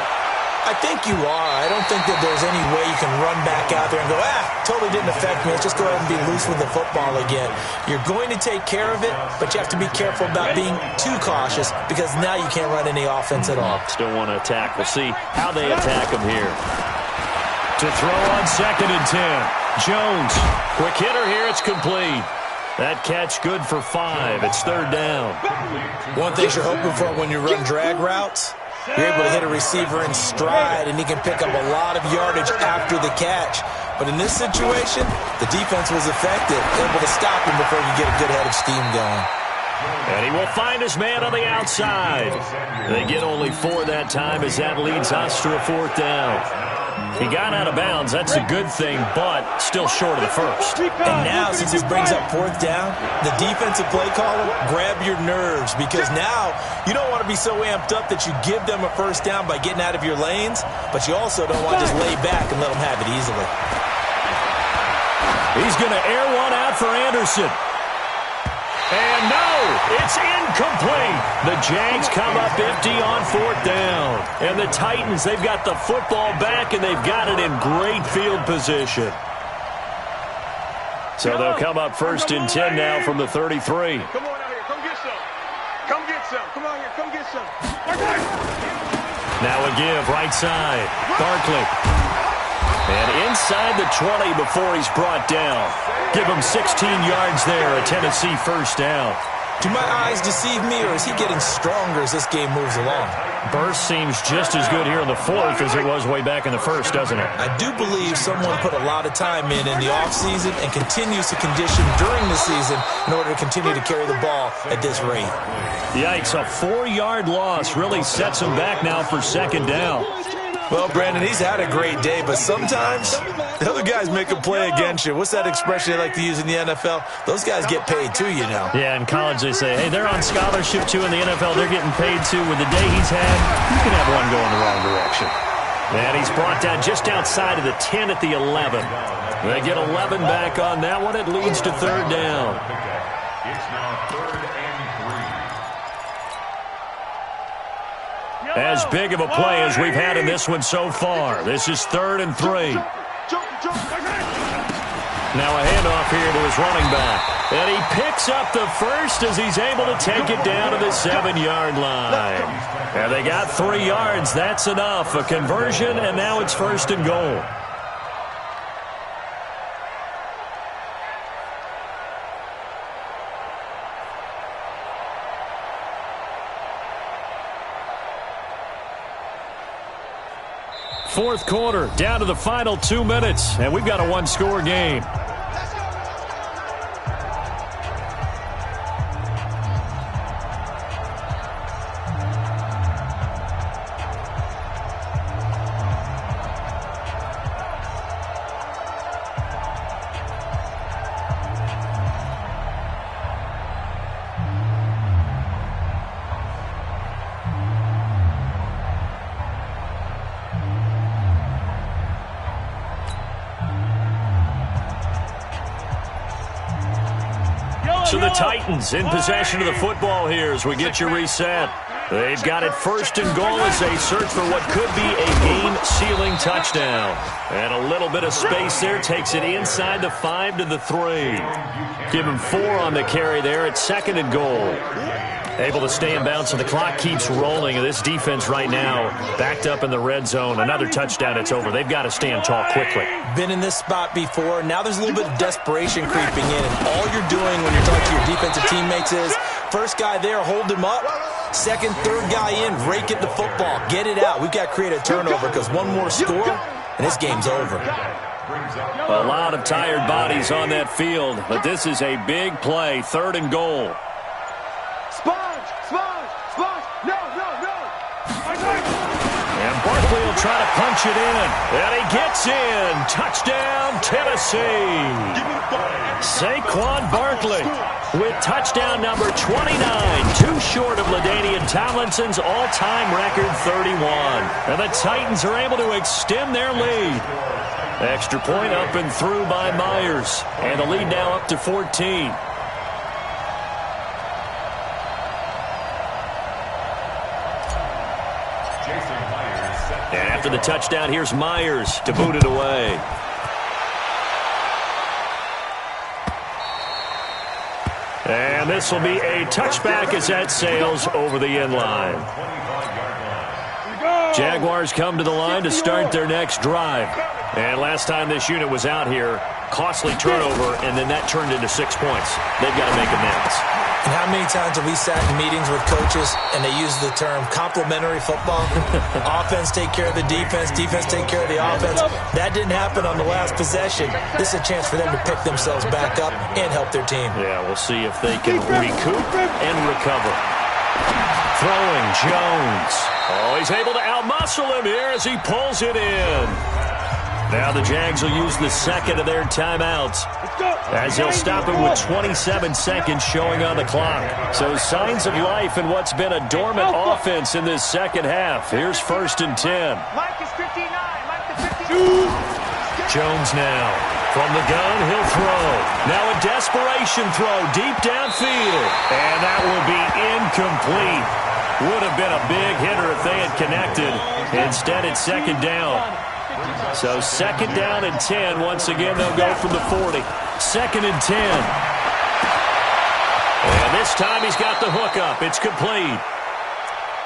I think you are. I don't think that there's any way you can run back out there and go, totally didn't affect me. Let's just go ahead and be loose with the football again. You're going to take care of it, but you have to be careful about being too cautious because now you can't run any offense at all. Still want to attack. We'll see how they attack him here. To throw on 2nd and 10. Jones, quick hitter here. It's complete. That catch good for 5. It's 3rd down. One thing you're hoping for when you run drag routes, you're able to hit a receiver in stride, and he can pick up a lot of yardage after the catch. But in this situation, the defense was effective, able to stop him before you get a good head of steam going. And he will find his man on the outside. They get only 4 that time as that leads us to a 4th down. He got out of bounds. That's a good thing, but still short of the first. And now, since this brings up 4th down, the defensive play caller, grab your nerves, because now you don't want to be so amped up that you give them a 1st down by getting out of your lanes, but you also don't want to just lay back and let them have it easily. He's going to air one out for Anderson. And no, it's incomplete. The Jags come up empty on 4th down. And the Titans, they've got the football back, and they've got it in great field position. So they'll come up 1st and 10 now from the 33. Come on out here. Come get some. Come get some. Come on here. Come get some. Now a give, right side. Barkley. And inside the 20 before he's brought down. Give him 16 yards there, a Tennessee 1st down. Do my eyes deceive me, or is he getting stronger as this game moves along? Burst seems just as good here in the 4th as it was way back in the 1st, doesn't it? I do believe someone put a lot of time in the offseason and continues to condition during the season in order to continue to carry the ball at this rate. Yikes, a 4-yard loss really sets him back now for 2nd down. Well, Brandon, he's had a great day, but sometimes the other guys make a play against you. What's that expression they like to use in the NFL? Those guys get paid too, you know. Yeah, in college they say, hey, they're on scholarship too. In the NFL, they're getting paid too. With the day he's had, you can have one going the wrong direction. And he's brought down just outside of the 10 at the 11. They get 11 back on that one. It leads to 3rd down. It's now 3rd and 3. As big of a play as we've had in this one so far. This is 3rd and 3. Now a handoff here to his running back. And he picks up the first as he's able to take it down to the 7-yard line. And they got 3 yards. That's enough. A conversion, and now it's 1st and goal. Fourth quarter, down to the final 2 minutes, and we've got a 1-score game. So the Titans in possession of the football here as we get you reset. They've got it first and goal as they search for what could be a game-sealing touchdown. And a little bit of space there takes it inside the 5 to the 3. Give him 4 on the carry there at second and goal. Able to stay in bounds, so the clock keeps rolling. And this defense right now backed up in the red zone. Another touchdown, it's over. They've got to stand tall quickly. Been in this spot before. Now there's a little bit of desperation creeping in. And all you're doing when you're talking to your defensive teammates is, first guy there, hold him up. Second, third guy in, rake at the football. Get it out. We've got to create a turnover because one more score, and this game's over. A lot of tired bodies on that field, but this is a big play, third and goal. Sponge! Sponge! Sponge! No! And Barkley will try to punch it in. And he gets in. Touchdown, Tennessee. Saquon Barkley with touchdown number 29. Too short of LaDainian Tomlinson's all-time record 31. And the Titans are able to extend their lead. Extra point up and through by Myers. And the lead now up to 14. And after the touchdown, here's Myers to boot it away. And this will be a touchback as that sails over the end line. Jaguars come to the line to start their next drive. And last time this unit was out here, costly turnover, and then that turned into 6 points. They've got to make amends. And how many times have we sat in meetings with coaches and they use the term complementary football? Offense take care of the defense, defense take care of the offense. That didn't happen on the last possession. This is a chance for them to pick themselves back up and help their team. Yeah, we'll see if they can recoup and recover. Throwing Jones. Oh, he's able to outmuscle him here as he pulls it in. Now the Jags will use the second of their timeouts as they'll stop it with 27 seconds showing on the clock. So signs of life in what's been a dormant offense in this second half. Here's first and 10. Mike is 59. Mike is 52. Jones now. From the gun, he'll throw. Now a desperation throw deep downfield. And that will be incomplete. Would have been a big hitter if they had connected. Instead, it's second down. So second down and 10. Once again, they'll go from the 40. Second and 10. And this time he's got the hook up. It's complete.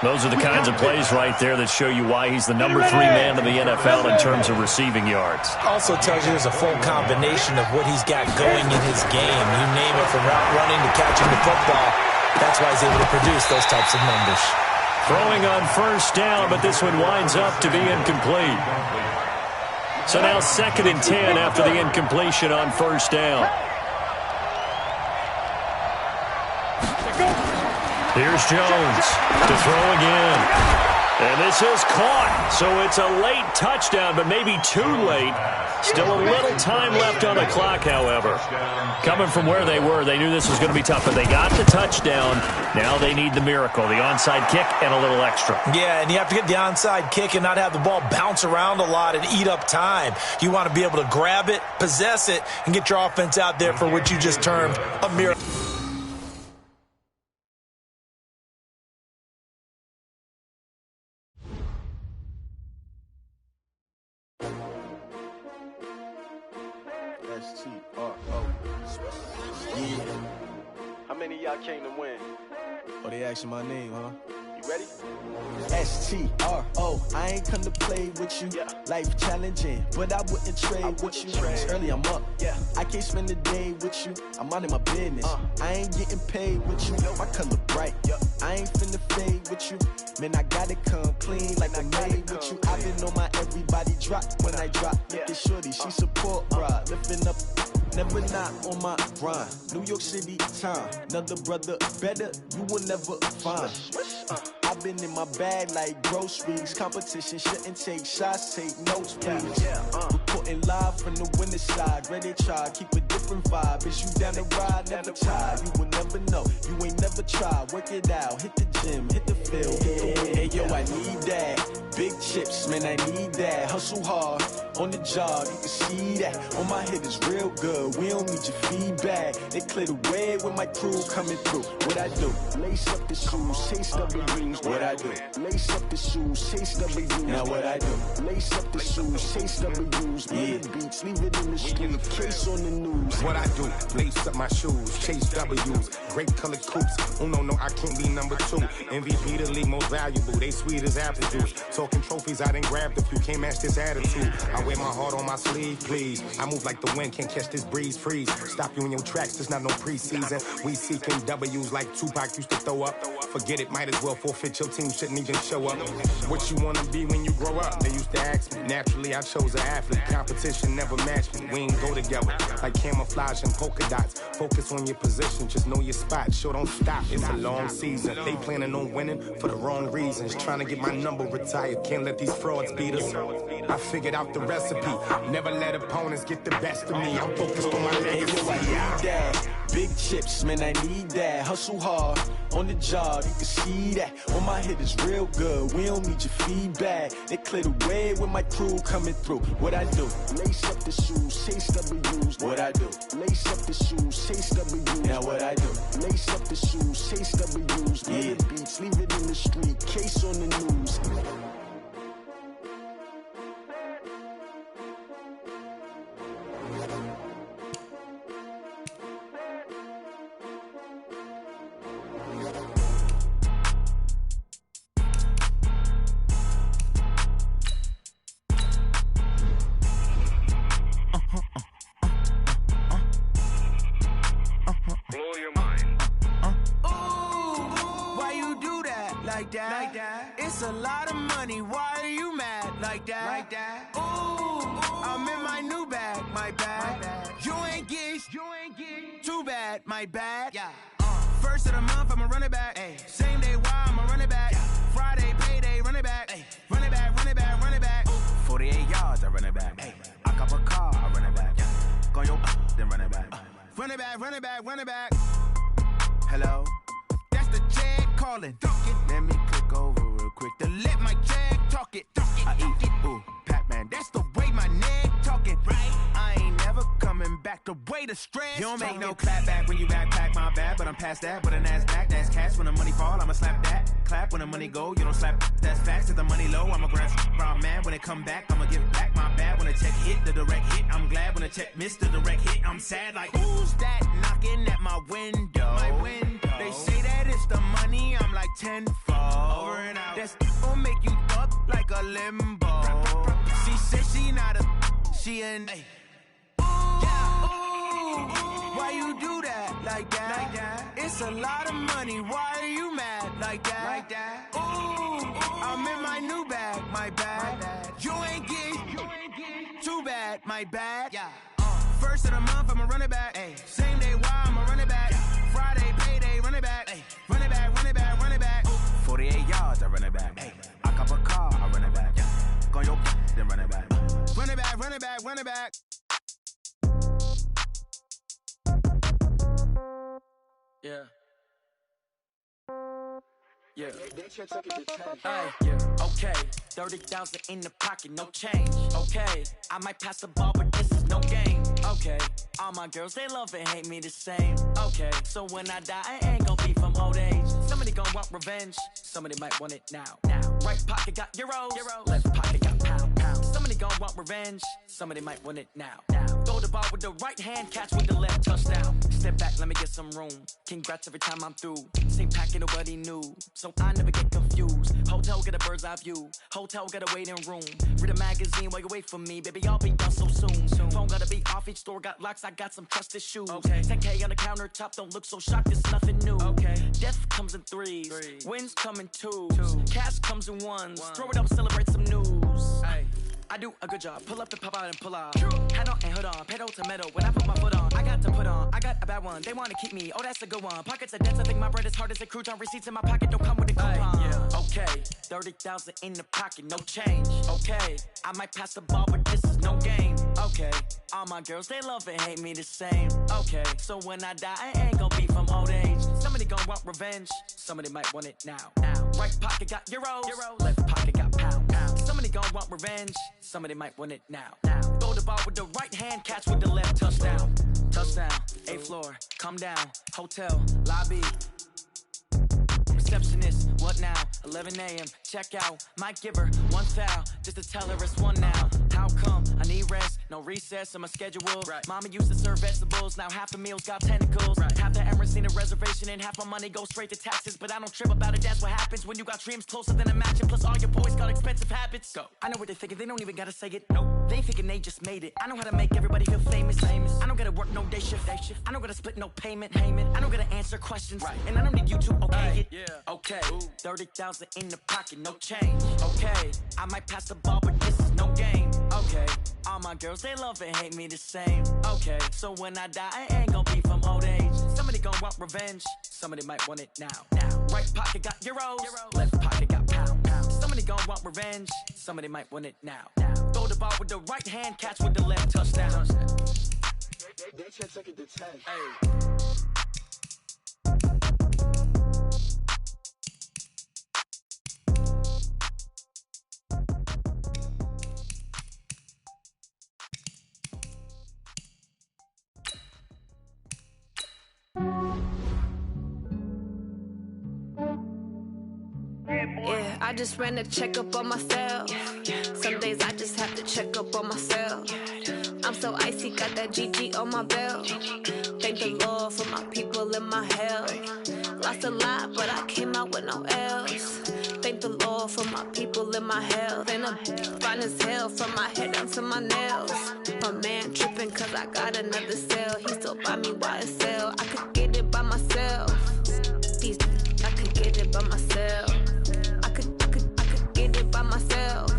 Those are the kinds of plays right there that show you why he's the number 3 man in the NFL in terms of receiving yards. Also tells you there's a full combination of what he's got going in his game. You name it, from route running to catching the football. That's why he's able to produce those types of numbers. Throwing on first down, but this one winds up to be incomplete. So now second and 10 after the incompletion on first down. Here's Jones to throw again. And this is caught. So it's a late touchdown, but maybe too late. Still a little time left on the clock, however. Coming from where they were, they knew this was going to be tough, but they got the touchdown. Now they need the miracle, the onside kick and a little extra. Yeah, and you have to get the onside kick and not have the ball bounce around a lot and eat up time. You want to be able to grab it, possess it, and get your offense out there for what you just termed a miracle. How many of y'all came to win? Oh, they asking my name, huh? You ready? S-T-R-O, I ain't come to play with you. Life challenging, but I wouldn't trade with you. It's early, I'm up. I can't spend the day with you. I'm out of my business. I ain't getting paid with you. My color bright. I ain't finna fade with you. Man, I gotta come clean like I made with you. I've been on my everybody drop when I drop. Look at shorty, she support, bro. Lifting up. Never not on my grind. New York City time. Another brother better, you will never find. I've been in my bag like groceries. Competition shouldn't take shots, take notes, please. Reporting live from the winter side. Ready to try, keep a different vibe. Is you down the ride, never tired. You will never know, you ain't never tried. Work it out, hit the gym, hit the field. Hey yo, I need that. big chips, man, I need that. Hustle hard, on the job, you can see that. On my head is real good, we don't need your feedback. They clear the way with my crew coming through. What I do? Lace up the shoes, chase W's. What I do? Lace up the shoes, chase W's. Now what I do? Lace up the shoes, chase W's. Yeah, beats, leave it in the street, case on the news. What I do? Lace up my shoes, chase W's. Great colored coops. Oh no, I can't be number 2. MVP the league most valuable. They sweet as apple juice. Talking trophies, I done grabbed a few. Can't match this attitude. I wear my heart on my sleeve, please. I move like the wind, can't catch this breeze. Freeze. Stop you in your tracks. There's not no preseason. We seeking W's like Tupac used to throw up. Forget it, might as well forfeit. Your team shouldn't even show up. What you wanna be when you grow up? They used to ask me. Naturally, I chose an athlete. Competition never matched me. We ain't go together like camouflage and polka dots. Focus on your position, just know your spot. Sure, don't stop. It's a long season. They planning on winning for the wrong reasons. Trying to get my number retired. Can't let these frauds beat us. I figured out the recipe. Never let opponents get the best of me. I'm focused on my legacy. I need that. Big chips, man, I need that. Hustle hard, on the job, you can see that. On my head is real good, we don't need your feedback. They clear the way with my crew coming through. What I do? Lace up the shoes, chase W's. What I do? Lace up the shoes, chase W's. Now what I do? Lace up the shoes, chase W's. Yeah, beats, leave it in the street, case on the news. It's a lot of money, why are you mad like that? Ooh, I'm in my new bag, my bad. You ain't get too bad, my bad. Yeah. First of the month, I'ma run it back. Ay. Same day, why I'ma run it back. Friday, payday, run it back. Ay. Run it back, run it back, run it back. 48 yards, I run it back. Ay. I cop a car, I run it back. Go your then run it back. Run it back, run it back, run it back. Hello? That's the jag calling. Let me click over real quick to let my jag talk it. I eat it, ooh, Pac-Man. That's the way my neck talking. Right? I ain't never coming back the way the stress. You don't make no clap back when you backpack, my bad, but I'm past that. But a NASDAQ, that's cash. When the money fall, I'ma slap that. Clap when the money go, you don't slap. That's facts. If the money low, I'ma grab brown man. When it come back, I'ma give back my bad. When the check hit, the direct hit, I'm glad. When the check missed the direct hit, I'm sad. Like, who's that knocking at my window? My window. They say that it's the money, I'm like tenfold. Over and out. That's gon' make you up like a limbo. She said she not a, she an. Ooh, why you do that like that? It's a lot of money, why are you mad like that? Ooh, I'm in my new bag, my bad. You ain't get too bad, my bad. Yeah. First of the month, I'ma run it back. Ay. Same day, why I'ma run it back. Friday, payday, run it back. Ay. Run it back, run it back, run it back. 48 yards, I run it back. Ay. I cop a car, I run it back. Go your then run it back. Run it back, run it back, run it back. Yeah. Yeah. Yeah. Okay. 30,000 in the pocket, no change. Okay. I might pass the ball, but this is no game. Okay. All my girls, they love and hate me the same. Okay. So when I die, I ain't gonna be from old age. Somebody gonna want revenge. Somebody might want it now. Right pocket got euros. Left pocket got pounds. Somebody gonna want revenge. Somebody might want it now. Throw the ball with the right hand, catch with the left, touchdown. Step back, let me get some room. Congrats every time I'm through. Same packet, nobody knew. So I never get confused. Hotel get a bird's eye view. Hotel get a waiting room. Read a magazine while you wait for me. Baby, I'll be done so soon. Phone gotta be off, each store got locks. I got some trusted shoes. Okay. 10K on the countertop, don't look so shocked, it's nothing new. Okay. Death comes in threes. Wins come in twos. Cash comes in ones. Throw it up, celebrate some news. Ay. I do a good job. Pull up and pop out and pull out. Head on and hood on. Pedal to metal. When I put my foot on, I got to put on. I got a bad one. They want to keep me. Oh, that's a good one. Pockets are dense. I think my bread is hard as a crouton. Receipts in my pocket don't come with a coupon. Yeah. Okay. 30,000 in the pocket. No change. Okay. I might pass the ball, but this is no game. Okay, all my girls, they love and hate me the same. Okay, so when I die, I ain't gon' be from old age. Somebody gon' want revenge, somebody might want it now. Right pocket got euros, left pocket got pounds. Somebody gon' want revenge, somebody might want it now. Throw the ball with the right hand, catch with the left, touchdown. Touchdown, 8th floor, come down, hotel, lobby. Receptionist, what now? 11 a.m. Check out. Might give her one foul just to tell her it's one now. How come? I need rest, no recess in my schedule. Right. Mama used to serve vegetables, now half the meals got tentacles. Right. Half the Emirates need a reservation and half my money goes straight to taxes. But I don't trip about it, that's what happens when you got dreams closer than a match. And plus all your boys got expensive habits. Go. I know what they're thinking, they don't even gotta say it. Nope. They ain't thinking they just made it. I know how to make everybody feel famous. I don't gotta work no day shift. I don't gotta split no payment. I don't gotta answer questions. Right. And I don't need you to okay it. Yeah. Okay, 30,000 in the pocket, no change. Okay, I might pass the ball, but this is no game. Okay, all my girls, they love and hate me the same. Okay, so when I die, I ain't gon' be from old age. Somebody gon' want revenge, somebody might want it now. Right pocket got euros, left pocket got pounds. Somebody gon' want revenge, somebody might want it now. Throw the ball with the right hand, catch with the left, touchdown. They can't take it to 10. Hey. Yeah, I just ran a checkup on myself. Some days I just have to check up on myself. I'm so icy, got that GG on my belt. Thank the Lord for my people in my health. Lost a lot, but I came out with no L's. Thank the Lord for my people in my health. And I'm fine as hell from my head down to my nails. My man tripping cause I got another cell. He still buy me YSL. I could get it by myself. These I could get it by myself. I could get it by myself.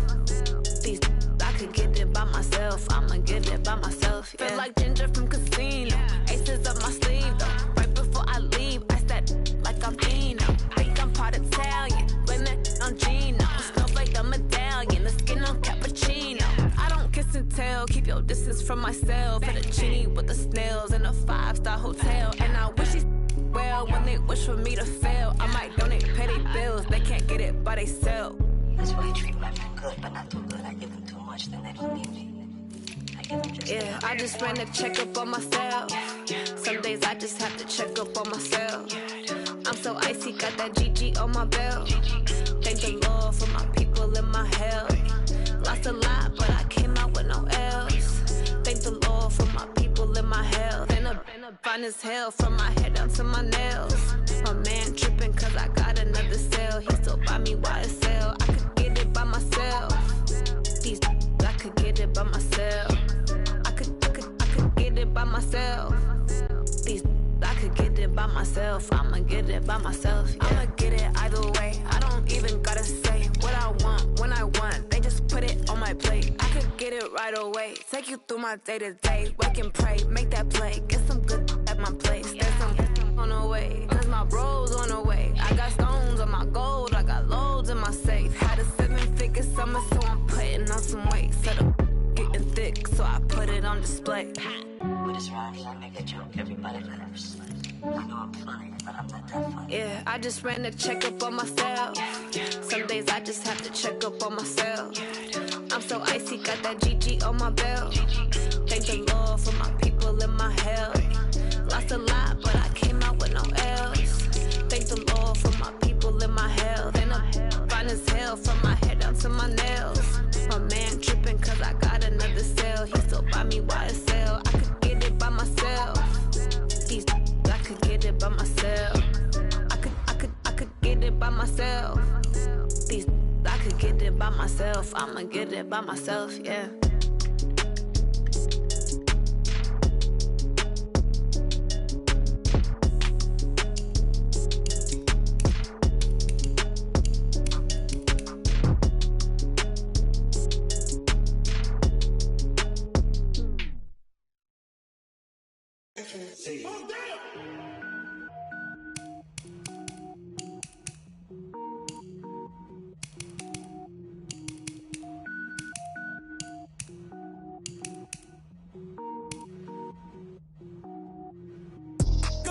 These I could get it by myself. I'ma get it by myself. Yeah. Feel like Ginger from Casino. Aces up my sleeve though. Right before I leave, I said like I'm Dino. Think I'm part Italian. Blame that on Gino. Snowflake the medallion. The skin on cappuccino. I don't kiss and tell. Keep your distance from myself. Fettuccine with the snails in a 5-star hotel. And I wish he's well when they wish for me to fail. I might donate, pay their bills. They can't get it by they sell. That's why you treat women good, but not too good. I give them too much, then they don't need me. Yeah, I just ran a checkup on myself. Some days I just have to check up on myself. I'm so icy, got that GG on my belt. Thank the Lord for my people in my health. Lost a lot, but I came out with no L's. Thank the Lord for my people in my health. And I'm fine as hell from my head down to my nails. My man tripping cause I got another cell. He still buy me YSL. I could get it by myself. These I could get it by myself. I could get it by myself. These I could get it by myself. I'ma get it by myself. Yeah. I'ma get it either way. I don't even gotta say what I want when I want. They just put it on my plate. I could get it right away. Take you through my day to day. Wake and pray, make that play. Get some good at my place. There's some on the way. Cause my bros on the way. I got stones on my gold. I got loads in my safe. Had a 7-figure summer, so I'm putting on some weight. Set up getting thick, so I put it on display. With this rhyme, I make a joke, everybody laughs. I know I'm funny, but I'm not that funny. Yeah, I just ran a checkup on myself. Some days I just have to check up on myself. I'm so icy, got that GG on my belt. Thank the Lord for my people in my health. Lost a lot, but I came out with no L's. Thank the Lord for my people in my health. And I'm fine as hell from my head down to my nails. My man tripping cause I got another cell. He still buy me YSL. I could get it by myself. These I could get it by myself. I could get it by myself. These I could get it by myself. I'ma get it by myself, yeah.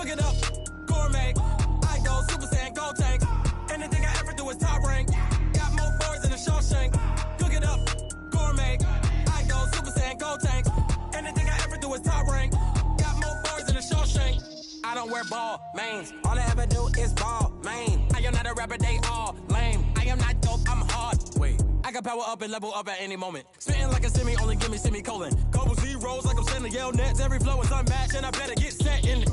Cook it up, gourmet. I go Super Saiyan, go tank. Anything I ever do is top rank. Got more boys in the Shawshank. Cook it up, gourmet. I go Super Saiyan, go tank. Anything I ever do is top rank. Got more boys in the Shawshank. I don't wear ball mains. All I ever do is ball main. I am not a rapper, they all lame. I am not dope, I'm hard. Wait, I can power up and level up at any moment. Spitting like a semi, only give me semicolon. Couple zeros like I'm sending yell nets. Every flow is unmatched and I better get set in.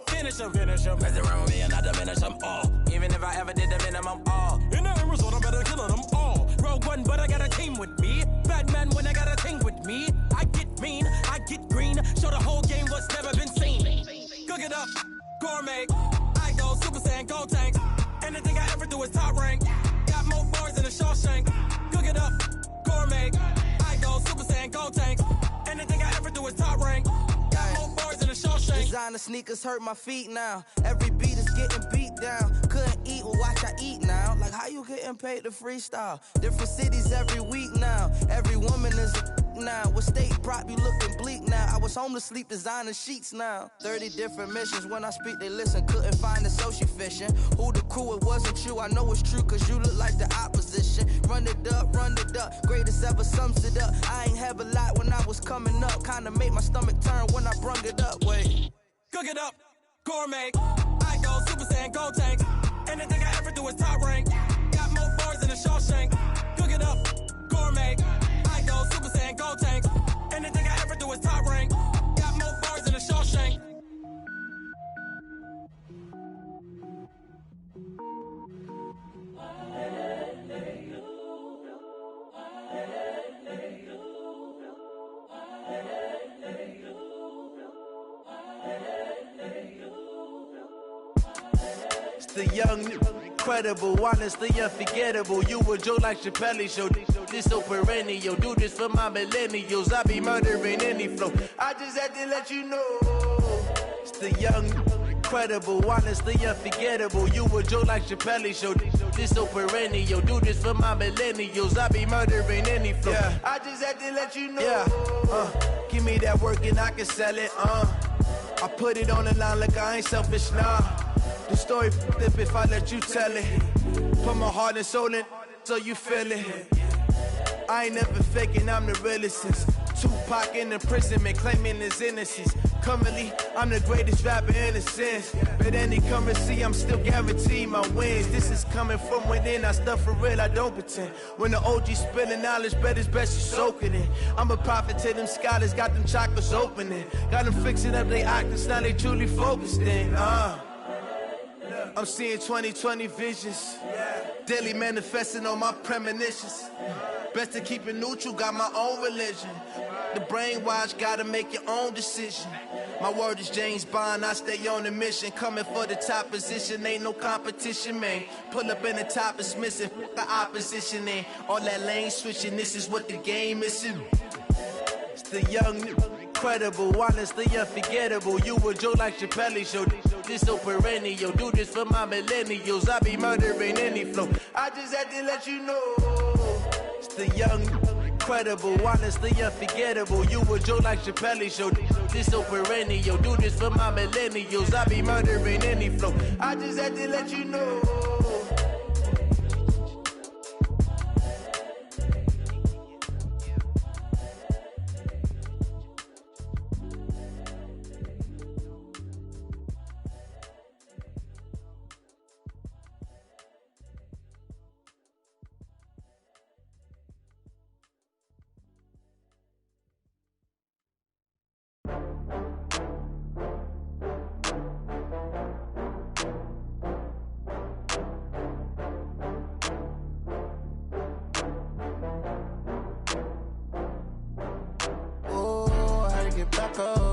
Finish them. Mess around with me and I diminish them all. Even if I ever did the minimum all. In the end result, I'm better killing them all. Rogue One, but I got a team with me. Batman when I got a team with me. I get mean, I get green. Show the whole game what's never been seen. Cook it up, gourmet. I go Super Saiyan, go tank. Anything I ever do is top rank. Got more boys in the Shawshank. Cook it up, gourmet. I go Super Saiyan, go tank. Anything I ever do is top rank. Got more boys in the Shawshank. Designer sneakers hurt my feet now. Every beat is getting beat down. Couldn't eat, well watch I eat now. Like how you getting paid to freestyle? Different cities every week now. Every woman is a now. With state prop, you looking bleak now. I was home to sleep, designer sheets now. 30 different missions. When I speak, they listen. Couldn't find the social fishing. Who the crew, it wasn't you. I know it's true, cause you look like the opposition. Run it up. Greatest ever sums it up. I ain't have a lot when I was coming up. Kinda made my stomach turn when I brung it up. Wait. Cook it up, gourmet. I go Super Saiyan, go tank. Anything I ever do is top rank. Got more boys in the Shawshank. Cook it up, gourmet. I go Super Saiyan, go tank. Anything I ever do is top rank. Got more boys in the Shawshank. It's the young, incredible, honestly unforgettable. You a joke like Chappelle show. This so perennial. Do this for my millennials. I be murdering any flow. I just had to let you know. It's the young, incredible, honestly unforgettable. You a joke like Chappelle show. This so perennial. Do this for my millennials. I be murdering any flow. Yeah. I just had to let you know. Yeah. Give me that work and I can sell it. I put it on the line like I ain't selfish, nah. The story flip if I let you tell it. Put my heart and soul in so you feel it. I ain't never faking, I'm the realest since Tupac in imprisonment, claiming his innocence. Currently, I'm the greatest rapper in a sense. But any currency, I'm still guaranteed my wins. This is coming from within, I stuff for real, I don't pretend. When the OG spilling knowledge, bet it's best you soak it in. I'm a prophet to them scholars, got them chakras opening. Got them fixing up they octaves, now they truly focused in. I'm seeing 2020 visions. Daily manifesting on my premonitions. Best to keep it neutral, got my own religion. The brainwash, gotta make your own decision. My word is James Bond, I stay on a mission. Coming for the top position, ain't no competition, man. Pull up in the top is missing, fuck the opposition, and all that lane switching, this is what the game is. It's the young, incredible, honestly unforgettable. You a joke like Chappelle show. This so perennial. Do this for my millennials. I be murdering any flow. I just had to let you know. It's the young, incredible, honestly unforgettable. You a joke like Chappelle show. This so perennial. Do this for my millennials. I be murdering any flow. I just had to let you know. Back up.